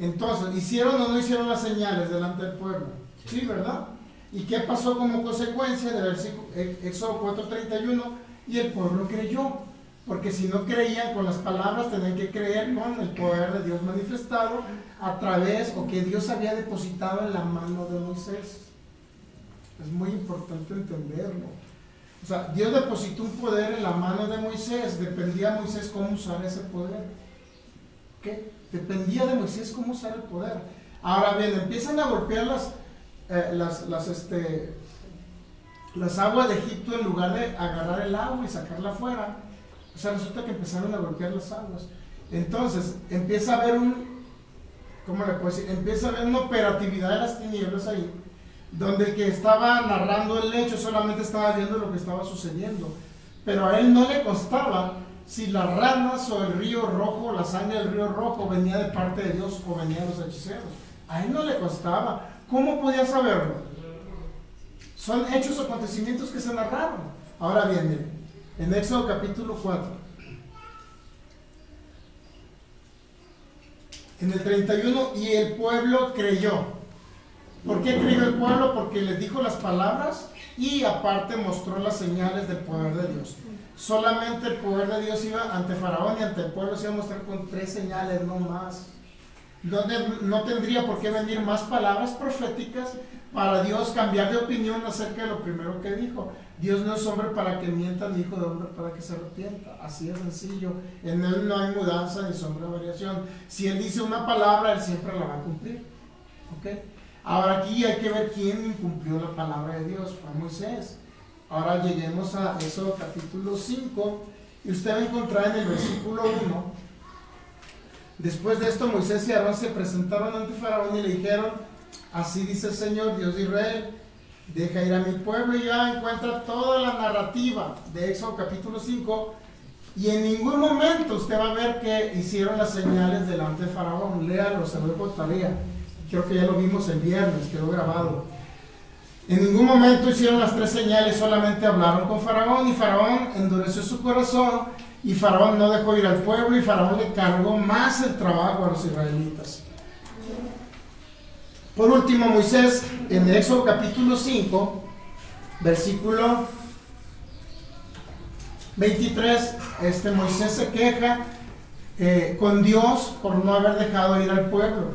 Entonces, ¿hicieron o no hicieron las señales delante del pueblo? Sí, ¿verdad? ¿Y qué pasó como consecuencia del versículo Éxodo 4:31? Y el pueblo creyó, porque si no creían con las palabras, tenían que creer con el poder de Dios manifestado a través, o que Dios había depositado en la mano de Moisés. Es muy importante entenderlo. O sea, Dios depositó un poder en la mano de Moisés, dependía de Moisés cómo usar ese poder. ¿Qué? Dependía de Moisés cómo usar el poder. Ahora bien, empiezan a golpear las aguas de Egipto en lugar de agarrar el agua y sacarla afuera. O sea, resulta que empezaron a golpear las aguas. Entonces, empieza a haber ¿cómo le puedo decir? Empieza a haber una operatividad de las tinieblas ahí, donde el que estaba narrando el hecho solamente estaba viendo lo que estaba sucediendo, pero a él no le constaba si las ranas o el río rojo, la sangre del río rojo venía de parte de Dios o venía de los hechiceros. A él no le constaba. ¿Cómo podía saberlo? Son hechos o acontecimientos que se narraron. Ahora bien, miren, en Éxodo capítulo 4, en el 31, y el pueblo creyó. ¿Por qué creyó el pueblo? Porque les dijo las palabras y aparte mostró las señales del poder de Dios. Solamente el poder de Dios iba ante Faraón y ante el pueblo se iba a mostrar con 3 señales, no más. Donde no tendría por qué venir más palabras proféticas para Dios cambiar de opinión acerca de lo primero que dijo. Dios no es hombre para que mienta, ni hijo de hombre para que se arrepienta. Así es sencillo. En él no hay mudanza ni sombra de variación. Si él dice una palabra, él siempre la va a cumplir. ¿Ok? Ahora aquí hay que ver quién incumplió la palabra de Dios. Fue Moisés. Ahora lleguemos a Éxodo capítulo 5 y usted va a encontrar en el versículo 1. Después de esto Moisés y Aarón se presentaron ante Faraón y le dijeron: así dice el Señor, Dios de Israel, deja ir a mi pueblo. Y ya encuentra toda la narrativa de Éxodo capítulo 5 y en ningún momento usted va a ver que hicieron las señales delante de Faraón. Léalo, se lo dejo de tarea. Creo que ya lo vimos el viernes, quedó grabado. En ningún momento hicieron las 3 señales, solamente hablaron con Faraón y Faraón endureció su corazón y Faraón no dejó ir al pueblo y Faraón le cargó más el trabajo a los israelitas. Por último, Moisés, en Éxodo capítulo 5, versículo 23, Moisés se queja con Dios por no haber dejado ir al pueblo.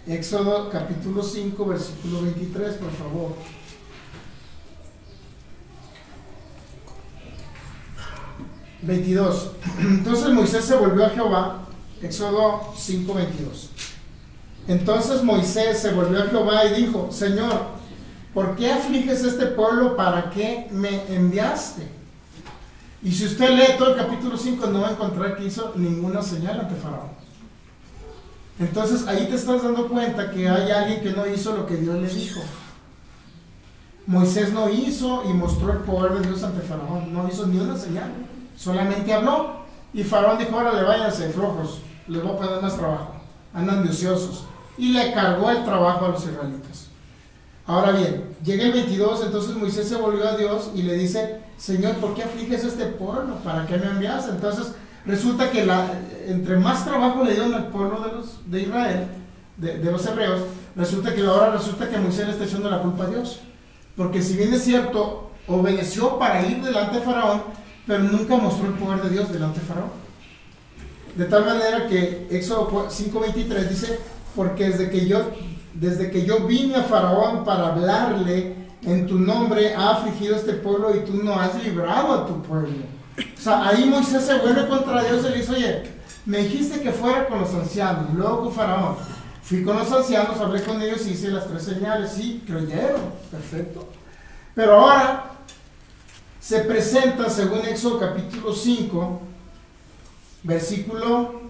Éxodo capítulo 5, versículo 23, por favor. ...22... Entonces Moisés se volvió a Jehová. Éxodo 5, 22. Entonces Moisés se volvió a Jehová y dijo: Señor, ¿por qué afliges este pueblo? ¿Para qué me enviaste? Y si usted lee todo el capítulo 5, no va a encontrar que hizo ninguna señal ante Faraón. Entonces ahí te estás dando cuenta que hay alguien que no hizo lo que Dios le dijo. Moisés no hizo y mostró el poder de Dios ante Faraón. No hizo ni una señal, solamente habló. Y Faraón dijo: órale, váyanse flojos, les voy a poner más trabajo, andan de ociosos. Y le cargó el trabajo a los israelitas. Ahora bien, llega el 22, entonces Moisés se volvió a Dios y le dice: Señor, ¿por qué afliges a este pueblo? ¿Para qué me envías? Entonces resulta que entre más trabajo le dieron al pueblo de Israel, de los hebreos, resulta que Moisés le está echando la culpa a Dios. Porque si bien es cierto, obedeció para ir delante de Faraón, pero nunca mostró el poder de Dios delante de Faraón. De tal manera que Éxodo 5:23 dice: porque desde que yo vine a Faraón para hablarle en tu nombre, ha afligido este pueblo y tú no has librado a tu pueblo. O sea, ahí Moisés se vuelve contra Dios y le dice: oye, me dijiste que fuera con los ancianos, luego con Faraón. Fui con los ancianos, hablé con ellos y hice las 3 señales. Sí, creyeron, perfecto. Pero ahora se presenta, según Éxodo capítulo 5, versículo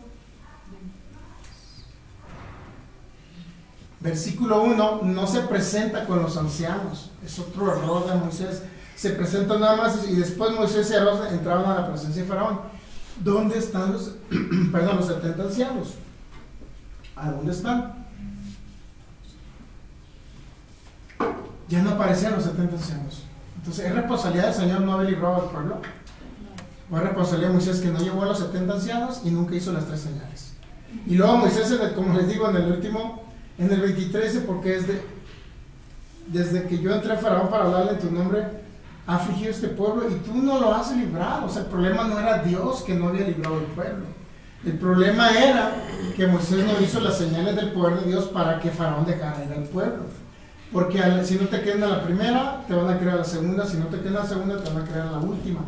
1, no se presenta con los ancianos. Es otro error de Moisés. Se presenta nada más y después Moisés y Aarón entraban a la presencia de Faraón. ¿Dónde están los 70 ancianos? ¿A dónde están? Ya no aparecían los 70 ancianos. Entonces, ¿es responsabilidad del Señor no haber librado al pueblo? ¿O es responsabilidad de Moisés que no llevó a los 70 ancianos y nunca hizo las 3 señales? Y luego Moisés, como les digo, en el último, en el 23, porque desde que yo entré a Faraón para hablarle en tu nombre, ha afligido este pueblo y tú no lo has librado. O sea, el problema no era Dios que no había librado el pueblo. El problema era que Moisés no hizo las señales del poder de Dios para que Faraón dejara ir al pueblo. Porque si no te quedan a la primera, te van a creer a la segunda. Si no te quedan a la segunda, te van a creer a la última.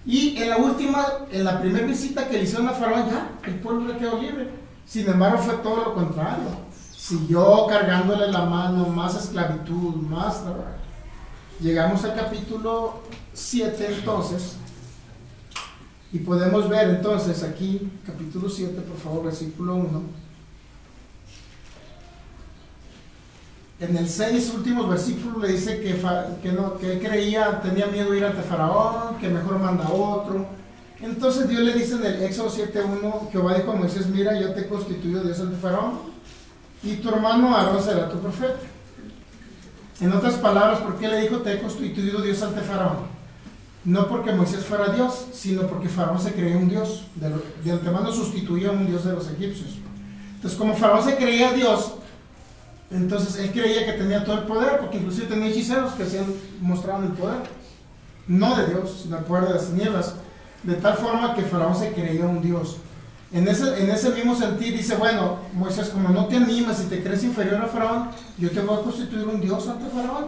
Y en la última, en la primera visita que le hicieron a Faraón, ya, el pueblo le quedó libre. Sin embargo, fue todo lo contrario. Siguió cargándole la mano, más esclavitud, más trabajo. Llegamos al capítulo 7 entonces, y podemos ver entonces aquí, capítulo 7, por favor, versículo 1. En el 6 últimos versículos le dice que él creía, tenía miedo de ir ante Faraón, que mejor manda a otro. Entonces Dios le dice en el Éxodo 7:1, Jehová dijo a Moisés, mira, yo te he constituido Dios ante Faraón, y tu hermano Aarón será tu profeta. En otras palabras, ¿por qué le dijo te he constituido Dios ante Faraón? No porque Moisés fuera Dios, sino porque Faraón se creía un Dios. De antemano sustituía a un Dios de los egipcios. Entonces, como Faraón se creía Dios, entonces él creía que tenía todo el poder, porque inclusive tenía hechiceros que se mostraban el poder. No de Dios, sino el poder de las tinieblas. De tal forma que Faraón se creía un Dios. En ese mismo sentido dice, bueno, Moisés, como no te animas y te crees inferior a Faraón, yo te voy a constituir un Dios ante Faraón.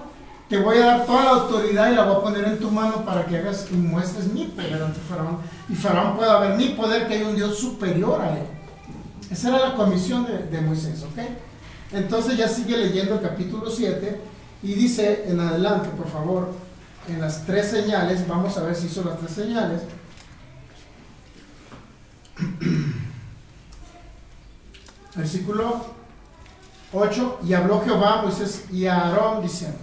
Te voy a dar toda la autoridad y la voy a poner en tu mano para que hagas y muestres mi poder ante Faraón. Y Faraón pueda ver mi poder, que hay un Dios superior a él. Esa era la comisión de Moisés, ¿ok? Entonces ya sigue leyendo el capítulo 7 y dice en adelante, por favor, en las 3 señales, vamos a ver si hizo las 3 señales. Versículo 8, y habló Jehová a Moisés y a Aarón diciendo,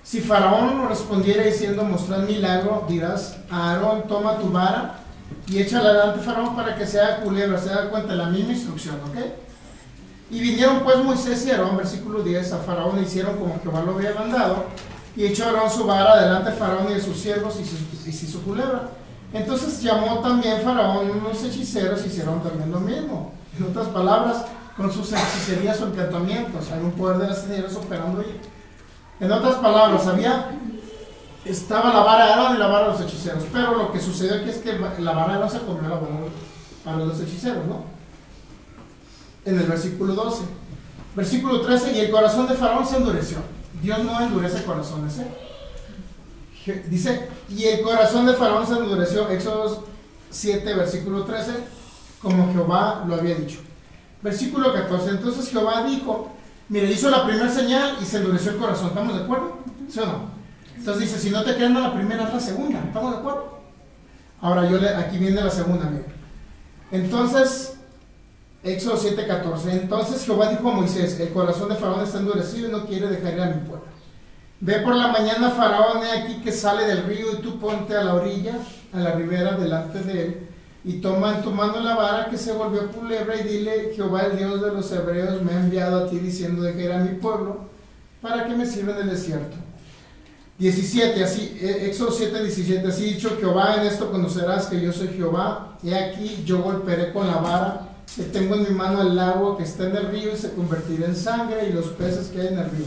si Faraón no respondiera diciendo, mostrad milagro, dirás a Aarón, toma tu vara y échala delante de Faraón para que se haga culebra, se da cuenta de la misma instrucción, ¿ok? Y vinieron pues Moisés y Aarón, versículo 10, a Faraón e hicieron como Jehová lo había mandado, y echó Aarón su vara delante de Faraón y de sus siervos y se hizo culebra. Entonces llamó también Faraón unos hechiceros y hicieron también lo mismo. En otras palabras, con sus hechicerías o encantamientos, hay un poder de las tinieblas operando ahí. En otras palabras, estaba la vara de Aarón y la vara de los hechiceros, pero lo que sucedió aquí es que la vara de Aarón se comió la vara para los hechiceros, ¿no? En el versículo 12. Versículo 13, y el corazón de Faraón se endureció. Dios no endurece corazones, ¿eh? Dice, y el corazón de Faraón se endureció, Éxodo 7, versículo 13, como Jehová lo había dicho. Versículo 14, entonces Jehová dijo, mire, hizo la primera señal y se endureció el corazón, ¿estamos de acuerdo? ¿Sí o no? Entonces dice, si no te quedan la primera, es la segunda, ¿estamos de acuerdo? Ahora aquí viene la segunda, mire. Entonces, Éxodo 7, 14, entonces Jehová dijo a Moisés, el corazón de Faraón está endurecido y no quiere dejar ir a mi pueblo. Ve por la mañana Faraón, he aquí que sale del río, y tú ponte a la orilla, a la ribera delante de él, y toma en tu mano la vara que se volvió culebra, y dile, Jehová el Dios de los hebreos me ha enviado a ti diciendo de que era mi pueblo, para que me sirva en el desierto. 17, así, Éxodo 7, 17, así dicho Jehová, en esto conocerás que yo soy Jehová, he aquí yo golpearé con la vara que tengo en mi mano el agua que está en el río y se convertirá en sangre y los peces que hay en el río.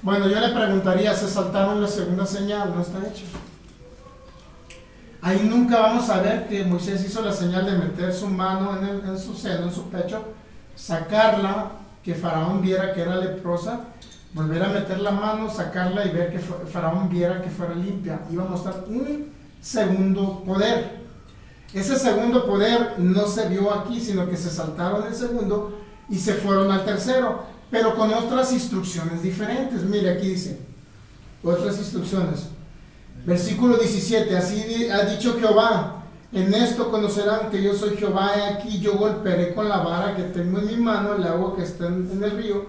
Bueno, yo le preguntaría, ¿se saltaron la segunda señal? No está hecho. Ahí nunca vamos a ver que Moisés hizo la señal de meter su mano en su seno, en su pecho, sacarla, que Faraón viera que era leprosa, volver a meter la mano, sacarla y ver que Faraón viera que fuera limpia. Iba a mostrar un segundo poder. Ese segundo poder no se vio aquí, sino que se saltaron el segundo y se fueron al tercero, pero con otras instrucciones diferentes. Mire, aquí dice, otras instrucciones. Versículo 17, así ha dicho Jehová, en esto conocerán que yo soy Jehová, he aquí yo golpearé con la vara que tengo en mi mano el agua que está en el río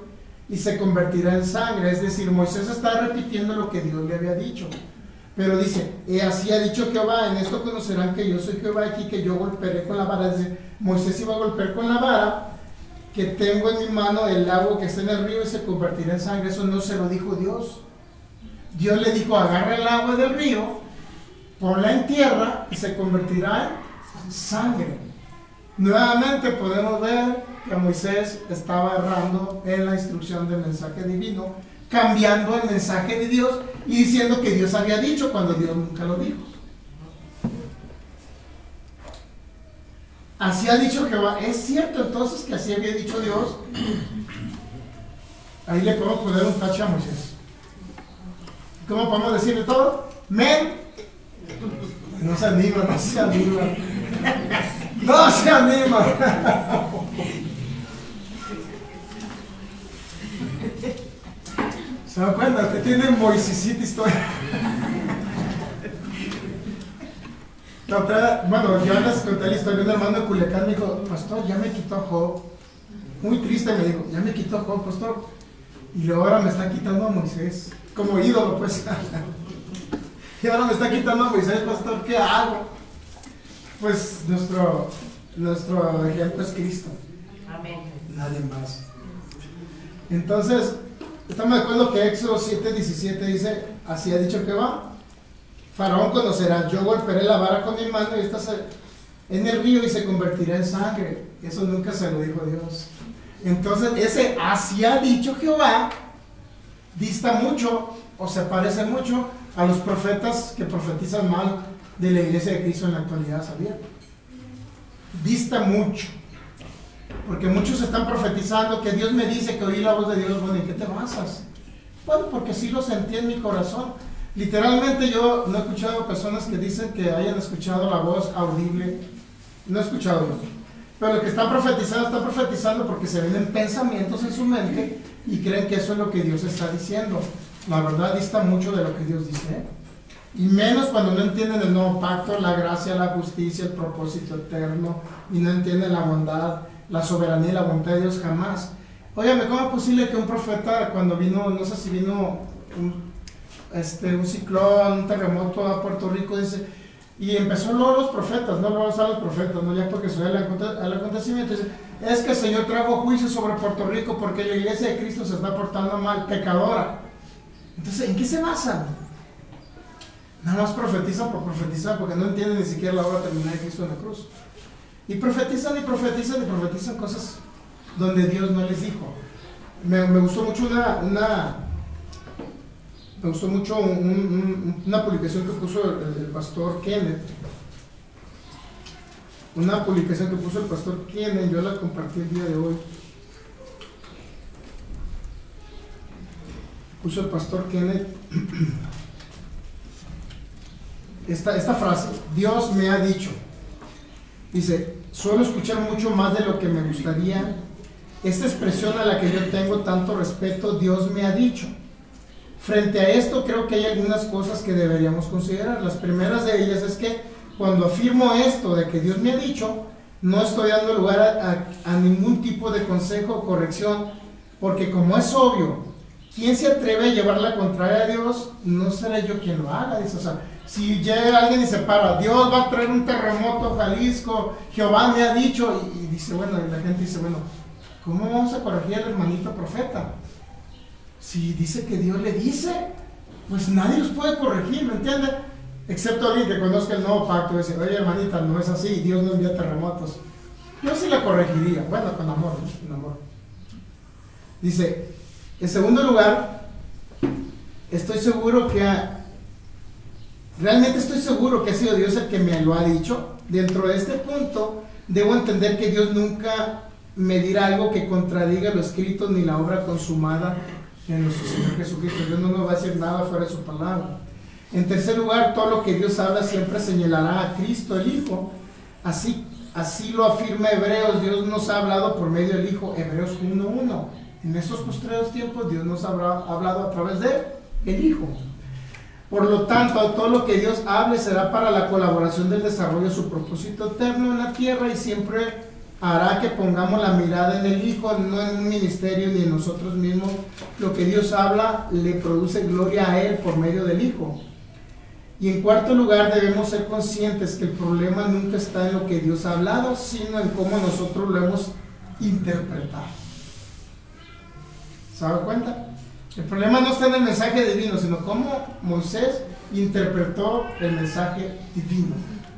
y se convertirá en sangre. Es decir, Moisés está repitiendo lo que Dios le había dicho, pero dice, así ha dicho Jehová, en esto conocerán que yo soy Jehová, aquí que yo golpearé con la vara. Es decir, Moisés iba a golpear con la vara que tengo en mi mano el agua que está en el río y se convertirá en sangre. Eso no se lo dijo Dios. Dios le dijo, agarra el agua del río, ponla en tierra y se convertirá en sangre. Nuevamente podemos ver que Moisés estaba errando en la instrucción del mensaje divino, cambiando el mensaje de Dios y diciendo que Dios había dicho cuando Dios nunca lo dijo. Así ha dicho Jehová. Es cierto entonces que así había dicho Dios. Ahí le podemos poner un tache a Moisés. ¿Cómo podemos decirle todo? Men. No se anima, no se anima. No se anima. ¿Se da cuenta? Usted tiene Moisésita historia. Bueno, yo les conté la historia de un hermano de Culiacán. Me dijo, pastor, ya me quitó Job. Muy triste me dijo, ya me quitó Job, pastor. Y ahora me está quitando a Moisés. Como ídolo, pues. Y ahora me está quitando a Moisés, pastor, ¿qué hago? Pues nuestro ejemplo es Cristo. Amén. Nadie más. Entonces, estamos de acuerdo que Éxodo 7:17 dice, así ha dicho Jehová. Faraón conocerá, yo golpearé la vara con mi mano y esta en el río y se convertirá en sangre. Eso nunca se lo dijo Dios. Entonces, ese así ha dicho Jehová dista mucho o se parece mucho a los profetas que profetizan mal de la iglesia de Cristo en la actualidad, ¿sabía? Dista mucho. Porque muchos están profetizando que Dios me dice que oí la voz de Dios. Bueno, ¿en qué te basas? Bueno, porque sí lo sentí en mi corazón. Literalmente yo no he escuchado personas que dicen que hayan escuchado la voz audible. No he escuchado eso. Pero lo que están profetizando porque se ven pensamientos en su mente y creen que eso es lo que Dios está diciendo. La verdad dista mucho de lo que Dios dice. Y menos cuando no entienden el nuevo pacto, la gracia, la justicia, el propósito eterno, y no entienden la bondad, la soberanía y la voluntad de Dios jamás. Óyame, ¿cómo es posible que un profeta cuando vino, no sé si vino un ciclón, un terremoto a Puerto Rico, dice, y empezó luego los profetas, no luego a los profetas, no ya porque soy el acontecimiento, dice, es que el Señor trajo juicio sobre Puerto Rico porque la iglesia de Cristo se está portando mal, pecadora. Entonces, ¿en qué se basan? Nada más profetizan por profetizar porque no entienden ni siquiera la obra terminada de Cristo en la cruz. Y profetizan y profetizan y profetizan cosas donde Dios no les dijo. Me gustó mucho una publicación que puso el pastor Kenneth. Una publicación que puso el pastor Kenneth, yo la compartí el día de hoy. Puso el pastor Kenneth esta frase: Dios me ha dicho. Dice, suelo escuchar mucho más de lo que me gustaría. Esta expresión a la que yo tengo tanto respeto, Dios me ha dicho. Frente a esto creo que hay algunas cosas que deberíamos considerar. Las primeras de ellas es que cuando afirmo esto de que Dios me ha dicho, no estoy dando lugar a ningún tipo de consejo o corrección, porque como es obvio, ¿quién se atreve a llevar la contraria a Dios? No seré yo quien lo haga. Dice, o sea, si llega alguien y se para, Dios va a traer un terremoto a Jalisco, Jehová me ha dicho, y dice, bueno, y la gente dice, bueno, ¿cómo vamos a corregir al hermanito profeta? Si dice que Dios le dice, pues nadie los puede corregir, ¿me entiende? Excepto alguien que conozca el nuevo pacto y dice, oye hermanita, no es así, Dios no envía terremotos. Yo sí la corregiría, bueno, con amor, ¿no? Con amor. Dice, en segundo lugar, realmente estoy seguro que ha sido Dios el que me lo ha dicho. Dentro de este punto, debo entender que Dios nunca me dirá algo que contradiga lo escrito ni la obra consumada en nuestro Señor Jesucristo. Dios no nos va a decir nada fuera de su palabra. En tercer lugar, todo lo que Dios habla siempre señalará a Cristo, el Hijo. Así lo afirma Hebreos. Dios nos ha hablado por medio del Hijo. Hebreos 1:1. En estos postreros tiempos Dios nos habrá hablado a través de el Hijo. Por lo tanto, todo lo que Dios hable será para la colaboración del desarrollo de su propósito eterno en la tierra, y siempre hará que pongamos la mirada en el Hijo, no en un ministerio ni en nosotros mismos. Lo que Dios habla le produce gloria a Él por medio del Hijo. Y en cuarto lugar, debemos ser conscientes que el problema nunca está en lo que Dios ha hablado, sino en cómo nosotros lo hemos interpretado. ¿Se dan cuenta? El problema no está en el mensaje divino, sino cómo Moisés interpretó el mensaje divino.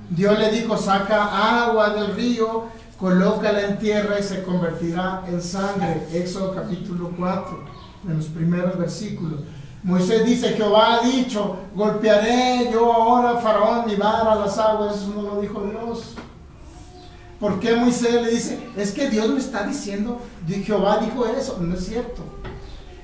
Dios le dijo, saca agua del río colócala en tierra y se convertirá en sangre. Éxodo capítulo 4, en los primeros versículos. Moisés dice, Jehová ha dicho, golpearé yo ahora a Faraón mi vara a las aguas. Eso no lo dijo Dios. ¿Por qué Moisés le dice? Es que Dios me está diciendo, Jehová dijo eso. No es cierto.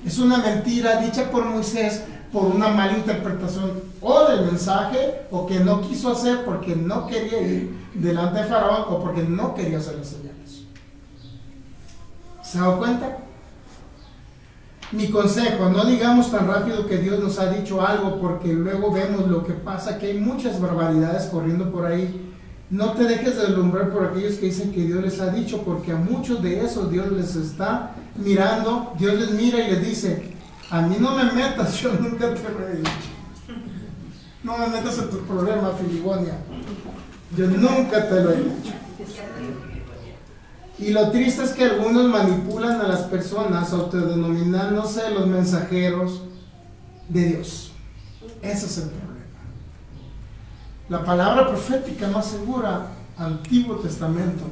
Es una mentira dicha por Moisés por una mala interpretación o del mensaje, o que no quiso hacer porque no quería ir delante de Faraón, o porque no quería hacer las señales. ¿Se ha dado cuenta? Mi consejo, no digamos tan rápido que Dios nos ha dicho algo, porque luego vemos lo que pasa, que hay muchas barbaridades corriendo por ahí. No te dejes deslumbrar por aquellos que dicen que Dios les ha dicho, porque a muchos de esos Dios les está mirando. Dios les mira y les dice, a mí no me metas, yo nunca te lo he dicho. No me metas en tu problema, Filigonia. Yo nunca te lo he dicho. Y lo triste es que algunos manipulan a las personas autodenominándose los mensajeros de Dios. Ese es el problema. La palabra profética más segura, Antiguo Testamento,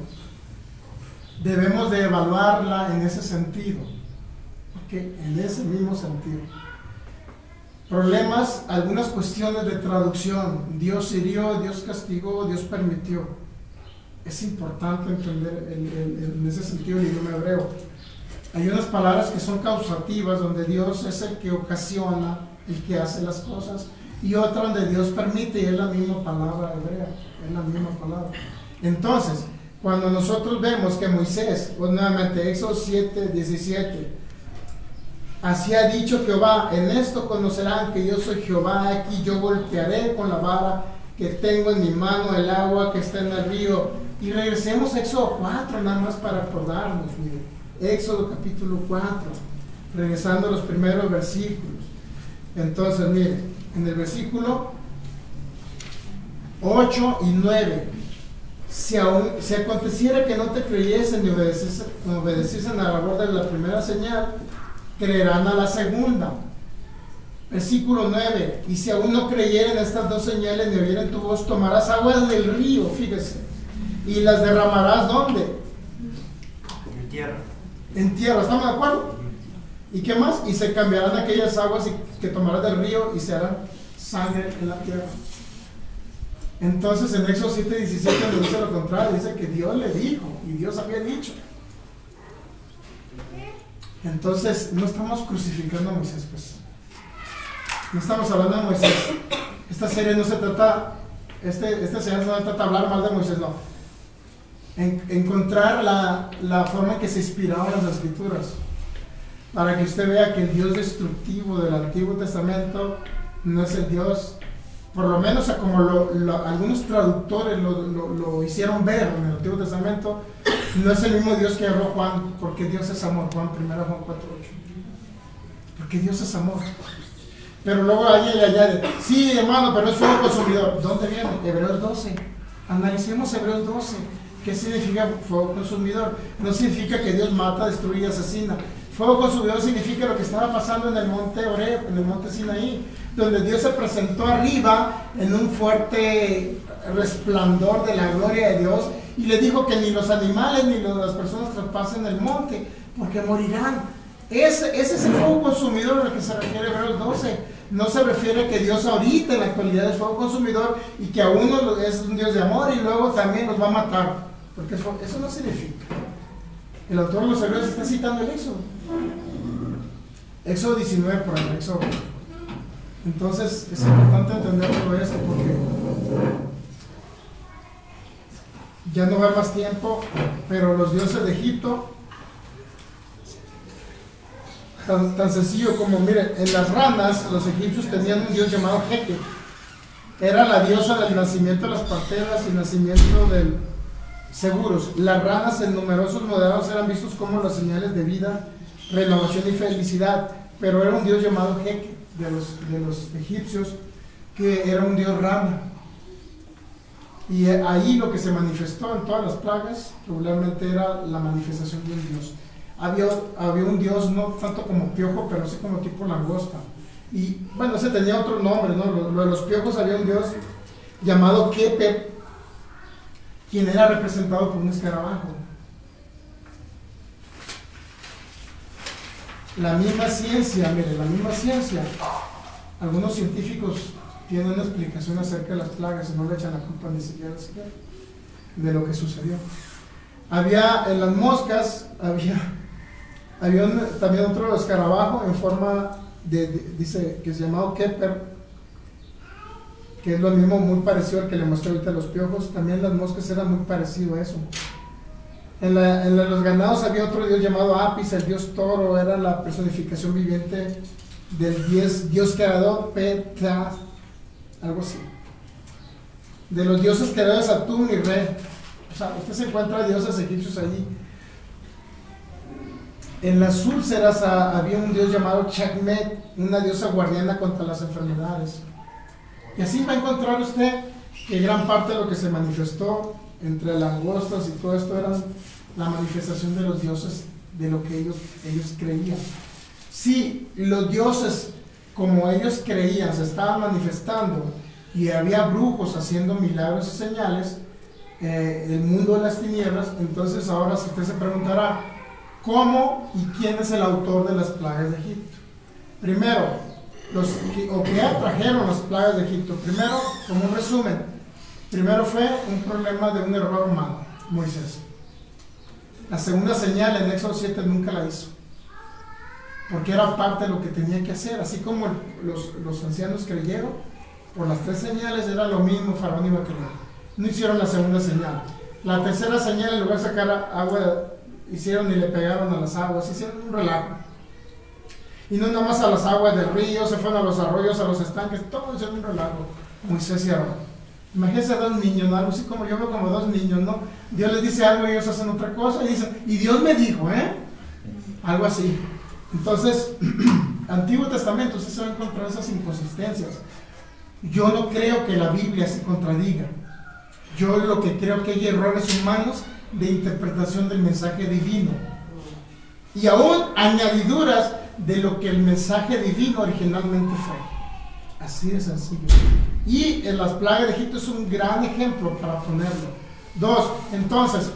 debemos de evaluarla en ese sentido, ¿okay? En ese mismo sentido. Problemas, algunas cuestiones de traducción. Dios hirió, Dios castigó, Dios permitió. Es importante entender en ese sentido el idioma hebreo. Hay unas palabras que son causativas, donde Dios es el que ocasiona, el que hace las cosas, y otra donde Dios permite, y es la misma palabra hebrea, es la misma palabra. Entonces, cuando nosotros vemos que Moisés, pues nuevamente, Éxodo 7, 17, así ha dicho Jehová, en esto conocerán que yo soy Jehová, aquí yo golpearé con la vara que tengo en mi mano el agua que está en el río. Y regresemos a Éxodo 4, nada más para acordarnos, miren. Éxodo capítulo 4, regresando a los primeros versículos. Entonces, miren, en el versículo 8 y 9, si aconteciera que no te creyesen ni obedeciesen a la voz de la primera señal, creerán a la segunda. Versículo 9, y si aún no creyeren estas dos señales ni oyeren tu voz, tomarás aguas del río, fíjese, y las derramarás ¿dónde? En tierra. En tierra, ¿estamos de acuerdo? ¿Y qué más? Y se cambiarán aquellas aguas que tomarás del río y se harán sangre en la tierra. Entonces en Éxodo 7:17 nos dice lo contrario, dice que Dios le dijo y Dios había dicho. Entonces no estamos crucificando a Moisés, pues. No estamos hablando de Moisés. Esta serie no se trata, esta serie no se trata de hablar mal de Moisés, no. Encontrar la forma en que se inspiraban las escrituras, para que usted vea que el Dios destructivo del Antiguo Testamento no es el Dios, por lo menos como algunos traductores lo hicieron ver en el Antiguo Testamento, no es el mismo Dios que habló Juan, porque Dios es amor. Juan 1 Juan 4:8, porque Dios es amor. Pero luego alguien le añade, sí hermano, pero es fuego consumidor. ¿Dónde viene? Hebreos 12. Analicemos Hebreos 12. ¿Qué significa fuego consumidor? No significa que Dios mata, destruye y asesina. Fuego consumidor significa lo que estaba pasando en el monte Oreb, en el monte Sinaí, donde Dios se presentó arriba en un fuerte resplandor de la gloria de Dios y le dijo que ni los animales ni las personas traspasen el monte, porque morirán. Ese es el fuego consumidor al que se refiere Hebreos 12. No se refiere a que Dios ahorita en la actualidad es fuego consumidor y que a uno es un Dios de amor y luego también los va a matar, porque eso no significa. El autor de los Hebreos está citando el Éxodo. Éxodo 19 por el Éxodo. Entonces es importante entender todo esto, porque ya no va más tiempo, pero los dioses de Egipto, tan sencillo como, miren, en las ranas los egipcios tenían un dios llamado Heke. Era la diosa del nacimiento de las parteras y nacimiento del seguros. Las ranas en numerosos modelos eran vistos como las señales de vida, renovación y felicidad, pero era un dios llamado Heke de los egipcios, que era un dios rana. Y ahí lo que se manifestó en todas las plagas regularmente era la manifestación de un dios. Había un dios no tanto como piojo, pero sí como tipo langosta. Y bueno, ese tenía otro nombre, ¿no? Lo de los piojos, había un dios llamado Kepe, quien era representado por un escarabajo. La misma ciencia, mire, la misma ciencia, algunos científicos tienen una explicación acerca de las plagas y no le echan la culpa ni siquiera de lo que sucedió. Había en las moscas, había también otro escarabajo en forma dice que es llamado Kepler, que es lo mismo, muy parecido al que le mostré ahorita a los piojos. También las moscas eran muy parecido a eso. En los ganados había otro dios llamado Apis, el dios toro, era la personificación viviente del dios creador, Petra, algo así. De los dioses creadores Saturno y Re. O sea, usted se encuentra dioses egipcios allí. En las úlceras había un dios llamado Chakmet, una diosa guardiana contra las enfermedades. Y así va a encontrar usted que gran parte de lo que se manifestó entre langostas y todo esto era la manifestación de los dioses, de lo que ellos creían. Si los dioses, como ellos creían, se estaban manifestando y había brujos haciendo milagros y señales, el mundo de las tinieblas, entonces ahora usted se preguntará, ¿cómo y quién es el autor de las plagas de Egipto? Primero, que atrajeron las plagas de Egipto. Primero, como un resumen, primero fue un problema de un error humano, Moisés. La segunda señal en Éxodo 7 nunca la hizo, porque era parte de lo que tenía que hacer. Así como los ancianos creyeron, por las tres señales era lo mismo, Faraón iba a creer. No hicieron la segunda señal. La tercera señal, en lugar de sacar agua, hicieron y le pegaron a las aguas, hicieron un relajo. Y no nada más a las aguas del río, se fueron a los arroyos, a los estanques, todo hicieron un relajo. Moisés y Aarón. Imagínense a dos niños, ¿no? Algo así como yo veo como dos niños, ¿no? Dios les dice algo y ellos hacen otra cosa y dicen, y Dios me dijo, algo así. Entonces, Antiguo Testamento, usted se va a encontrar esas inconsistencias. Yo no creo que la Biblia se contradiga. Yo lo que creo que hay errores humanos de interpretación del mensaje divino. Y aún añadiduras de lo que el mensaje divino originalmente fue. Así de sencillo. Y en las plagas de Egipto es un gran ejemplo para ponerlo. Dos, entonces,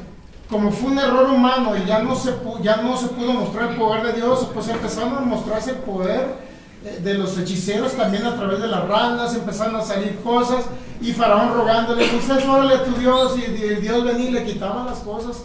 como fue un error humano y ya no se pudo mostrar el poder de Dios, pues empezaron a mostrarse el poder de los hechiceros también a través de las ranas, empezaron a salir cosas, y Faraón rogándole, Moisés, órale a tu Dios, y el Dios venía y le quitaba las cosas,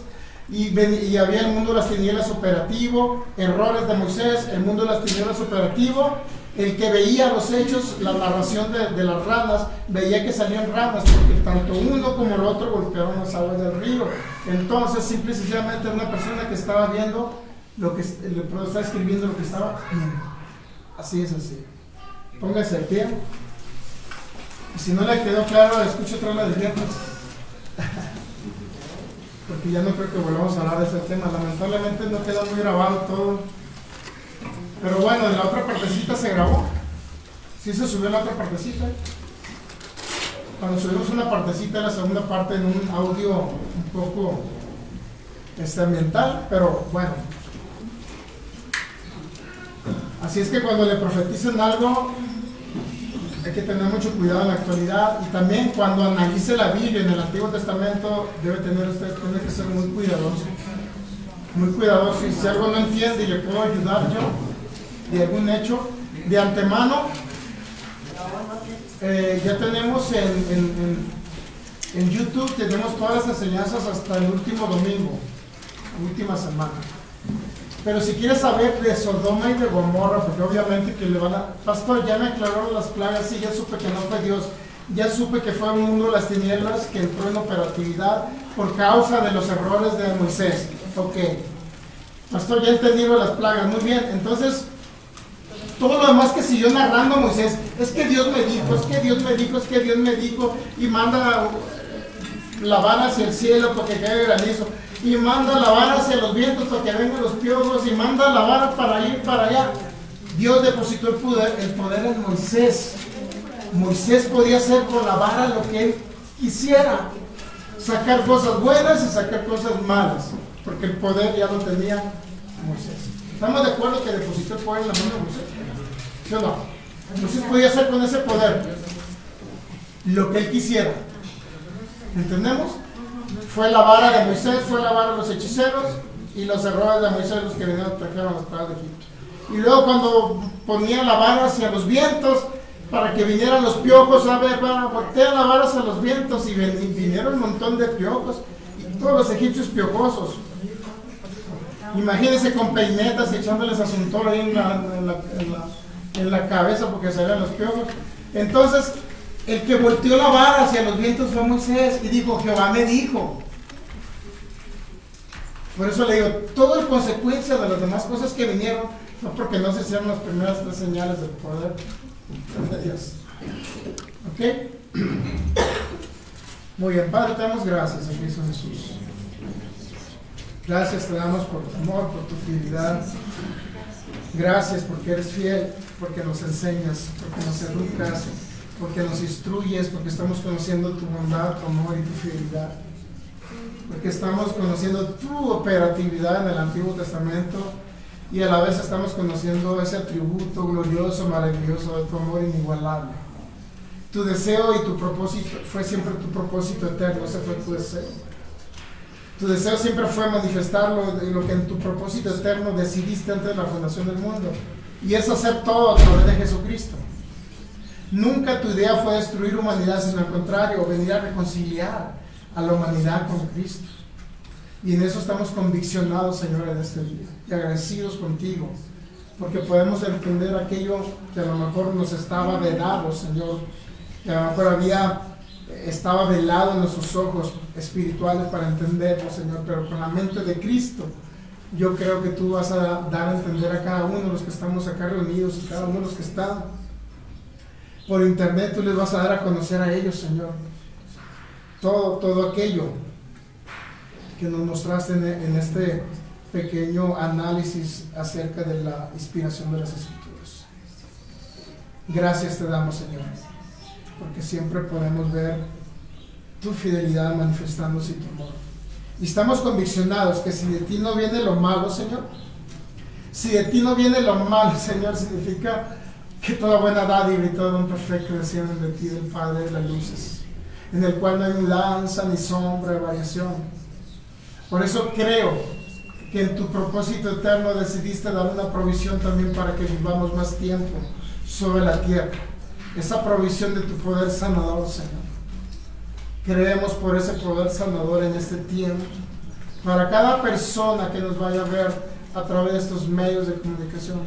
y había el mundo de las tinieblas operativo, errores de Moisés, el mundo de las tinieblas operativo. El que veía los hechos, la narración de las ranas, veía que salían ranas, porque tanto uno como el otro golpearon las aguas del río. Entonces, simple y sencillamente, una persona que estaba viendo lo que estaba escribiendo lo que estaba viendo. Así es así. Póngase de pie. Y si no le quedó claro, escuche otra vez la de viernes. Porque ya no creo que volvamos a hablar de ese tema. Lamentablemente no quedó muy grabado todo. Pero bueno, en la otra partecita se grabó. Sí se subió la otra partecita. Cuando subimos una partecita, la segunda parte en un audio un poco ambiental, pero bueno. Así es que cuando le profeticen algo, hay que tener mucho cuidado en la actualidad. Y también cuando analice la Biblia en el Antiguo Testamento, tiene que ser muy cuidadoso. Muy cuidadoso. Y si algo no entiende y le puedo ayudar yo de algún hecho, de antemano, ya tenemos en YouTube, tenemos todas las enseñanzas hasta el último domingo, última semana. Pero si quieres saber de Sodoma y de Gomorra, porque obviamente que le van a... Pastor, ya me aclaró las plagas, sí, ya supe que no fue Dios, ya supe que fue un mundo de las tinieblas que entró en operatividad por causa de los errores de Moisés. Ok. Pastor, ya entendí las plagas, muy bien. Entonces, todo lo demás que siguió narrando Moisés, es que Dios me dijo, es que Dios me dijo, es que Dios me dijo, y manda la vara hacia el cielo para que caiga granizo, y manda la vara hacia los vientos para que vengan los piojos, y manda la vara para ir para allá. Dios depositó el poder en Moisés. Moisés podía hacer con la vara lo que él quisiera, sacar cosas buenas y sacar cosas malas, porque el poder ya lo tenía Moisés. ¿Estamos de acuerdo que depositó el poder en la mano de Moisés? ¿Sí o no? Moisés podía hacer con ese poder lo que él quisiera. ¿Entendemos? Fue la vara de Moisés, fue la vara de los hechiceros y los errores de Moisés los que vinieron trajeron las plagas de Egipto. Y luego cuando ponía la vara hacia los vientos para que vinieran los piojos, a ver, voltea la vara hacia los vientos y vinieron un montón de piojos y todos los egipcios piojosos. Imagínense con peinetas echándoles asuntol ahí en la cabeza porque salían los piojos. Entonces, el que volteó la vara hacia los vientos fue Moisés y dijo, Jehová me dijo. Por eso le digo, todo en consecuencia de las demás cosas que vinieron, no porque no se hicieron las primeras 3 señales del poder de Dios. ¿Ok? Muy bien, Padre, te damos gracias a Cristo Jesús. Gracias te damos por tu amor, por tu fidelidad. Gracias porque eres fiel, porque nos enseñas, porque nos educas, porque nos instruyes, porque estamos conociendo tu bondad, tu amor y tu fidelidad. Porque estamos conociendo tu operatividad en el Antiguo Testamento y a la vez estamos conociendo ese atributo glorioso, maravilloso de tu amor inigualable. Tu deseo y tu propósito fue siempre tu propósito eterno, ese fue tu deseo. Tu deseo siempre fue manifestarlo de lo que en tu propósito eterno decidiste antes de la fundación del mundo. Y es hacer todo a través de Jesucristo. Nunca tu idea fue destruir humanidad, sino al contrario, venir a reconciliar a la humanidad con Cristo. Y en eso estamos conviccionados, Señor, en este día. Y agradecidos contigo, porque podemos entender aquello que a lo mejor nos estaba vedado, Señor. Que a lo mejor estaba velado en nuestros ojos espirituales para entenderlo, Señor, pero con la mente de Cristo, yo creo que tú vas a dar a entender a cada uno de los que estamos acá reunidos y cada uno de los que están por internet, tú les vas a dar a conocer a ellos, Señor, todo aquello que nos mostraste en este pequeño análisis acerca de la inspiración de las Escrituras. Gracias te damos, Señor, porque siempre podemos ver tu fidelidad manifestándose en tu amor. Y estamos conviccionados que si de ti no viene lo malo, Señor, si de ti no viene lo malo, Señor, significa que toda buena dádiva y todo don perfecto descienden de ti, del Padre de las luces, en el cual no hay mudanza ni sombra de variación. Por eso creo que en tu propósito eterno decidiste dar una provisión también para que vivamos más tiempo sobre la tierra. Esa provisión de tu poder sanador, Señor. Creemos por ese poder sanador en este tiempo. Para cada persona que nos vaya a ver a través de estos medios de comunicación.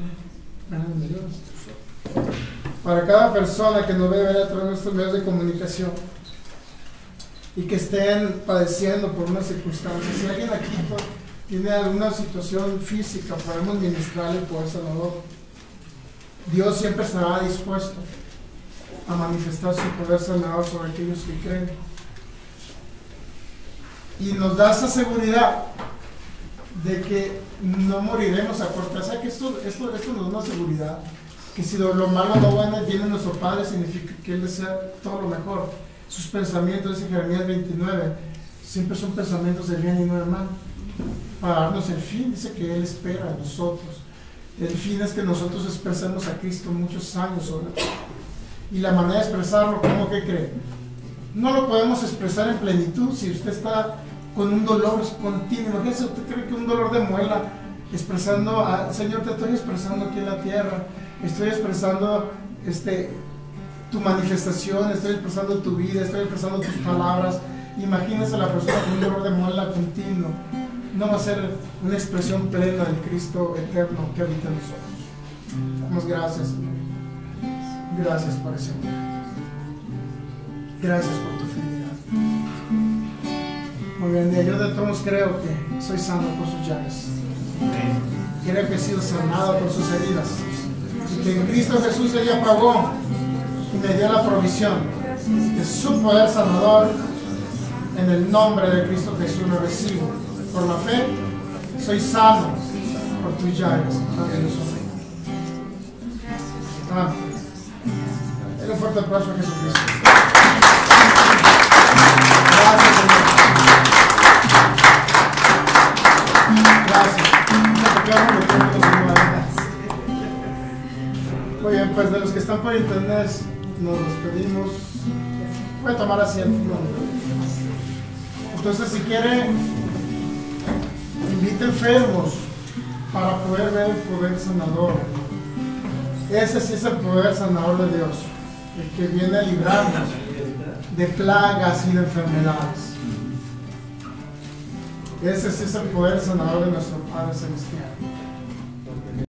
Para cada persona que nos vaya a ver a través de estos medios de comunicación y que estén padeciendo por una circunstancia. Si alguien aquí tiene alguna situación física, podemos ministrarle el poder sanador. Dios siempre estará dispuesto a manifestar su poder sanador sobre aquellos que creen. Y nos da esa seguridad de que no moriremos a corta. O sea que esto nos da una seguridad, que si lo malo no viene nuestro Padre, significa que Él desea todo lo mejor. Sus pensamientos, dice Jeremías 29, siempre son pensamientos de bien y no de mal, para darnos el fin. Dice que Él espera a nosotros. El fin es que nosotros expresemos a Cristo muchos años sobre la tierra. Y la manera de expresarlo, ¿cómo que cree? No lo podemos expresar en plenitud si usted está con un dolor continuo. Imagínese, usted cree que un dolor de muela, expresando, Señor, te estoy expresando aquí en la tierra, estoy expresando tu manifestación, estoy expresando tu vida, estoy expresando tus palabras. Imagínese la persona con un dolor de muela continuo. No va a ser una expresión plena del Cristo eterno que habita en nosotros. Damos gracias, Señor. Gracias por ese amor. Gracias por tu fidelidad. Muy bien, yo de todos creo que soy sano por sus llagas. Creo que he sido sanado por sus heridas. Y que en Cristo Jesús ella pagó y me dio la provisión de su poder sanador. En el nombre de Cristo Jesús lo recibo. Por la fe, soy sano por tus llagas. Amén. Un fuerte aplauso a Jesucristo. Gracias, Señor. Gracias. Muy bien, pues de los que están por internet nos despedimos. Voy a tomar asiento. Entonces, si quiere, invite enfermos para poder ver el poder sanador. Ese sí es el poder sanador de Dios, el que viene a librarnos de plagas y de enfermedades. Ese sí es el poder sanador de nuestro Padre Celestial.